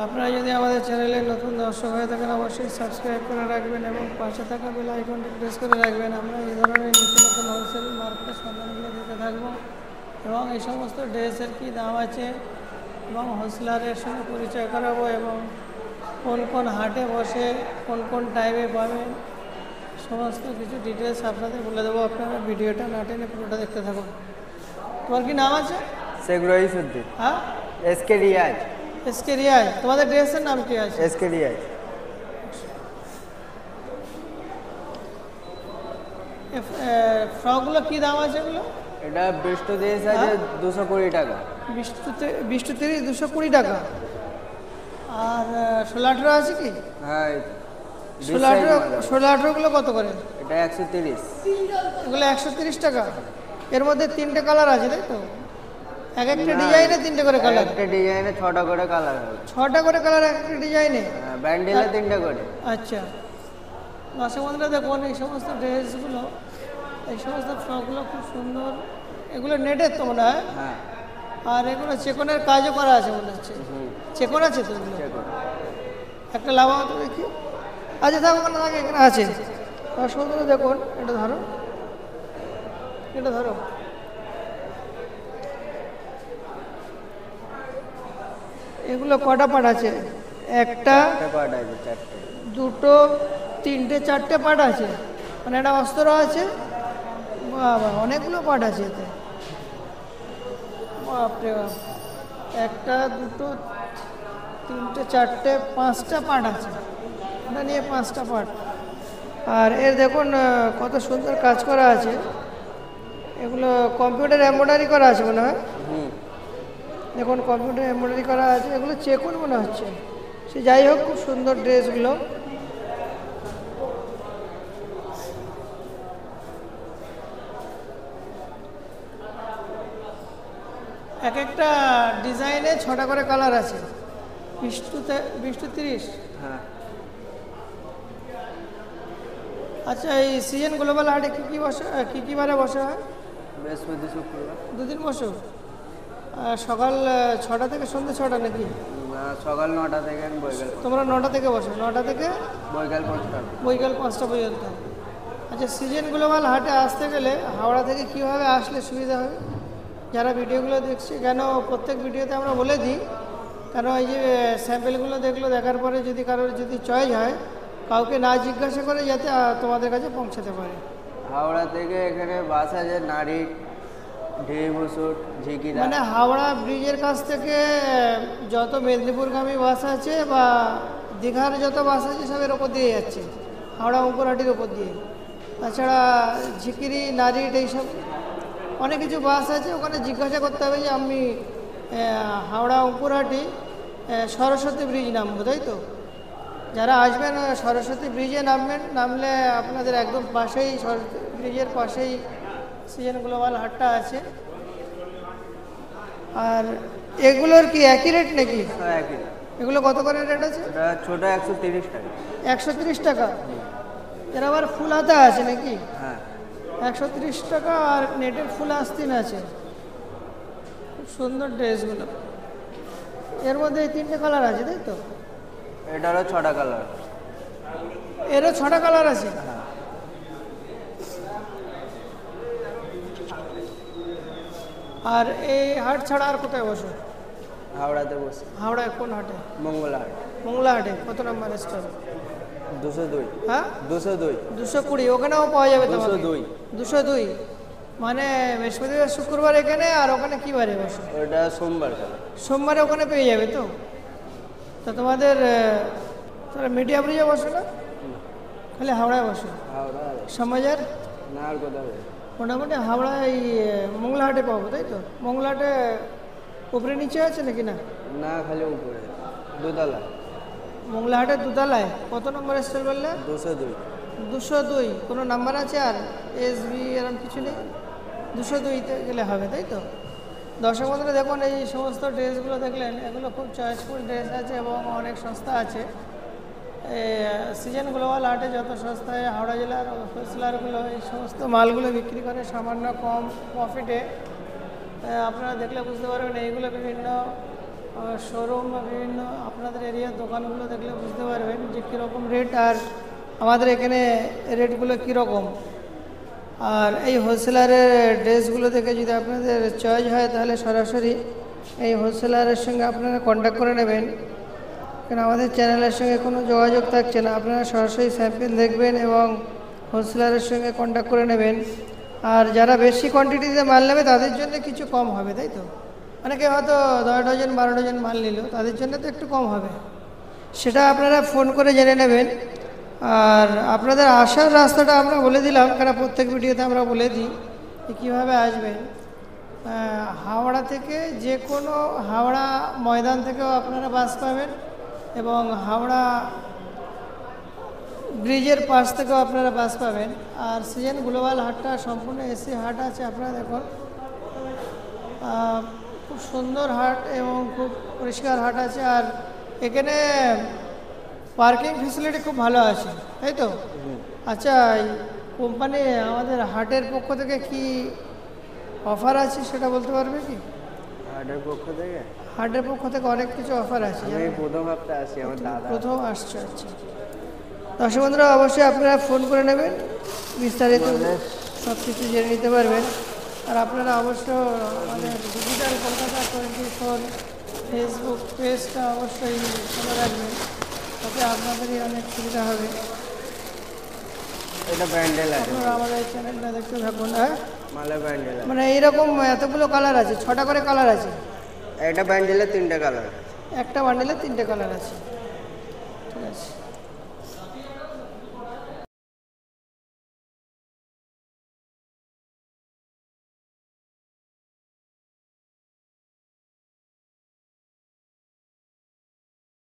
আপনারা যদি আমাদের চ্যানেলে নতুন দর্শক হয়ে থাকেন অবশ্যই সাবস্ক্রাইব করে রাখবেন এবং পাশে থাকা বেল আইকনটি প্রেস করে রাখবেন। আমরা এই ধরনের নতুন নতুন হোলসেল মার্কেটের সন্ধানগুলো দিতে থাকবো এবং এই সমস্ত ড্রেসের কী দাম আছে এবং হোলসেলারের সঙ্গে পরিচয় করাবো এবং কোন কোন হাটে বসে কোন কোন টাইমে পাবেন সমস্ত কিছু ডিটেলস আপনাদের বলে দেবো। আপনারা ভিডিওটা না টেনে পুরোটা দেখতে থাকুন। তোমার কি নাম আছে? শেখ রইসুদ্দিন। হ্যাঁ, এসকে রিয়াজ। এসকে রিয়াজ। তোমাদের ড্রেসের নাম কি আছে? এসকে রিয়াজ। ফ্রকগুলো কী দাম আছে এগুলো? এটা 20 আছে 220 টাকা। 20-30 220 টাকা। আর 16-18 আছে কি? হ্যাঁ, 16-18গুলো কত করে? এটা 130। এগুলো 130 টাকা। এর মধ্যে 3টে কালার আছে তাই তো? এক একটা ডিজাইনে 3টে করে কালার? একটা ডিজাইনে 6টা করে কালার হবে। 6টা করে কালার একটা ডিজাইনে? হ্যাঁ, ব্যান্ডেলে 3টে করে। আচ্ছা, দর্শক বন্ধুরা দেখুন এই সমস্ত ড্রেসগুলো, এই সমস্ত ফ্রকগুলো খুব সুন্দর। এগুলো নেটের তো মনে হয়? হ্যাঁ। আর এগুলো চেকনের কাজও করা আছে মনে হচ্ছে। চেকন আছে তো এগুলো? একটা লাগাও তো দেখি। আচ্ছা থাকো, ওখানে থাকে, এখানে আছে। দর্শক বন্ধুরা দেখুন, এটা ধরো, এটা ধরো। এগুলো কটা পাট আছে? একটা, পাট আছে 4টে, দুটো, 3টে, 4টে পাট আছে। মানে একটা অস্ত্র আছে। বাবা, অনেকগুলো পাট আছে এতে। বাপরে বাপ, একটা, দুটো, 3টে, 4টে, 5টা পাট আছে। এটা নিয়ে 5টা পাট। আর এর দেখুন কত সুন্দর কাজ করা আছে। এগুলো কম্পিউটার এমব্রয়ডারি করা আছে মনে হয়। দেখুন কম্পিউটার এমব্রয়ডারি করা আছে। এগুলো চেকন মনে হচ্ছে। সে যাই হোক, খুব সুন্দর ড্রেসগুলো। এক একটা ডিজাইনে 6টা করে কালার আছে। 20-30। হ্যাঁ। আচ্ছা, এই সিজন গ্লোবাল হাটে কী কী বসে, কী কী বারে বসে হয়? বৃহস্পতি শুক্রবার। দুদিন বসো? সকাল 6টা থেকে সন্ধ্যে 6টা নাকি? সকাল 9টা থেকে বৈকাল। তোমরা 9টা থেকে বসো? 9টা থেকে বৈকাল 5টা। বৈকাল 5টা পর্যন্ত। আচ্ছা, সিজন গ্লোবাল হাটে আসতে গেলে হাওড়া থেকে কীভাবে আসলে সুবিধা হবে? যারা ভিডিওগুলো দেখছে, কেন প্রত্যেক ভিডিওতে আমরা বলে দিই, কারণ এই যে স্যাম্পেলগুলো দেখলো, দেখার পরে যদি কারোর যদি চয়েস হয়, কাউকে না জিজ্ঞাসা করে যাতে তোমাদের কাছে পৌঁছাতে পারে। হাওড়া থেকে এখানে বাস আছে নারী, ঢেবুসুট, ঝিকিরা। মানে হাওড়া ব্রিজের কাছ থেকে যত মেদিনীপুরগামী বাস আছে বা দীঘার যত বাস আছে সব এর ওপর দিয়ে যাচ্ছে, হাওড়া অঙ্কুরহাটির ওপর দিয়ে। তাছাড়া ঝিকিরি, নারিট, এইসব অনেক কিছু বাস আছে। ওখানে জিজ্ঞাসা করতে হবে যে আমি হাওড়া অঙ্কুরহাটি সরস্বতী ব্রিজ নামবো, তাই তো? যারা আসবেন সরস্বতী ব্রিজে নামবেন। নামলে আপনাদের একদম পাশেই, সরস্বতী ব্রিজের পাশেই সিজন গ্লোবাল হাটটা আছে। আর এগুলোর কি একই রেট নাকি? একই। এগুলো কত করে রেট আছে? এটা ছোট 130 টাকা। 130 টাকা। এর আবার ফুল হাতা আছে নাকি? হ্যাঁ। 130 টাকা। আর নেটের ফুল আস্তিন আছে। খুব সুন্দর ড্রেসগুলো। এর মধ্যে এই 3টে কালার আছে তাই তো? এটারও 6টা কালার। এরও 6টা কালার আছে? আর এই হাট ছাড়া আর কোথায় বসো? হাওড়াতে বসে। হাওড়ায় কোন হাটে? মঙ্গলা হাট। মংলা হাটে। কত নম্বর স্টল? 202। হ্যাঁ, 202। 220। ওখানেও পাওয়া যাবে তো? 202। 202 মানে বৃহস্পতিবার শুক্রবার এখানে, আর ওখানে কী বারে বসো? ওটা সোমবার। সোমবারে ওখানে পেয়ে যাবে তো? তা তোমাদের তাহলে মিডিয়া ব্রিজে বসো না, খালি হাওড়ায় বসো? হাওড়া সমাজের না, আর কোথাও মোটামুটি হাওড়া এই মংলাহাটে পাবো তাই তো? মংলাহাটে উপরে নিচে আছে নাকি? না না, খালি উপরে দোতলা। মংলাহাটের দুতলায়। কত নম্বর স্টল বললে? 202। 202। কোনো নাম্বার আছে আর SB এরকম কিছু নেই? 202তে গেলে হবে তাই তো? দর্শক বন্ধুরা দেখুন এই সমস্ত ড্রেসগুলো দেখলেন, এগুলো খুব চয়েসফুল ড্রেস আছে এবং অনেক সস্তা আছে। সিজন গ্লোবাল হাটে যত সস্তায় হাওড়া জেলার হোলসেলারগুলো এই সমস্ত মালগুলো বিক্রি করে সামান্য কম প্রফিটে। আপনারা দেখলে বুঝতে পারবেন এইগুলো বিভিন্ন শোরুম বা বিভিন্ন আপনাদের এরিয়া দোকানগুলো দেখলে বুঝতে পারবেন যে কীরকম রেট আর আমাদের এখানে রেটগুলো কীরকম। আর এই হোলসেলারের ড্রেসগুলো দেখে যদি আপনাদের চয়েস হয় তাহলে সরাসরি এই হোলসেলারের সঙ্গে আপনারা কন্ট্যাক্ট করে নেবেন, কারণ আমাদের চ্যানেলের সঙ্গে কোনো যোগাযোগ থাকছে না। আপনারা সরাসরি স্যাম্পেল দেখবেন এবং হোলসেলারের সঙ্গে কন্ট্যাক্ট করে নেবেন। আর যারা বেশি কোয়ান্টিটিতে মাল নেবে তাদের জন্য কিছু কম হবে, তাই তো? অনেকে হয়তো 10 ডজন 12 ডজন মাল নিল, তাদের জন্য তো একটু কম হবে, সেটা আপনারা ফোন করে জেনে নেবেন। আর আপনাদের আসার রাস্তাটা আমরা বলে দিলাম, কারণ প্রত্যেক ভিডিওতে আমরা বলে দিই যে কীভাবে আসবেন। হাওড়া থেকে যে কোনো হাওড়া ময়দান থেকেও আপনারা বাস পাবেন এবং হাওড়া ব্রিজের পাশ থেকেও আপনারা বাস পাবেন। আর সিজন গ্লোবাল হাটটা সম্পূর্ণ এসি হাট আছে, আপনারা দেখুন খুব সুন্দর হাট এবং খুব পরিষ্কার হাট আছে। আর এখানে পার্কিং ফেসিলিটি খুব ভালো আছে, তাই তো? আচ্ছা, এই কোম্পানি আমাদের হাটের পক্ষ থেকে কি অফার আছে সেটা বলতে পারবে কি? হাটের পক্ষ থেকে হাটের পক্ষ থেকে অনেক কিছু অফার আছে। আমি প্রথম হপ্তাহে আসি, আমার দাদা প্রথম আসছে। আচ্ছা, দর্শক বন্ধুরা অবশ্যই আপনারা ফোন করে নেবেন, বিস্তারিত সব কিছু জেনে নিতে পারবেন। আর আপনারা অবশ্য আমাদের ডিজিটাল কলকাতা 24 ফেসবুক পেজটা অবশ্যই ফলো রাখবেন, তাতে আপনাদেরই অনেক সুবিধা হবে। এটা ব্যান্ডেল আছে, আপনারা আমাদের চ্যানেলটা দেখতে থাকুন। হ্যাঁ, মালে ব্যান্ডেল আছে, মানে এইরকম এতগুলো কালার আছে, 6টা করে কালার আছে। একটা ব্যান্ডেলে 3টে কালার, একটা বান্ডেলে 3টে কালার আছে। ঠিক আছে।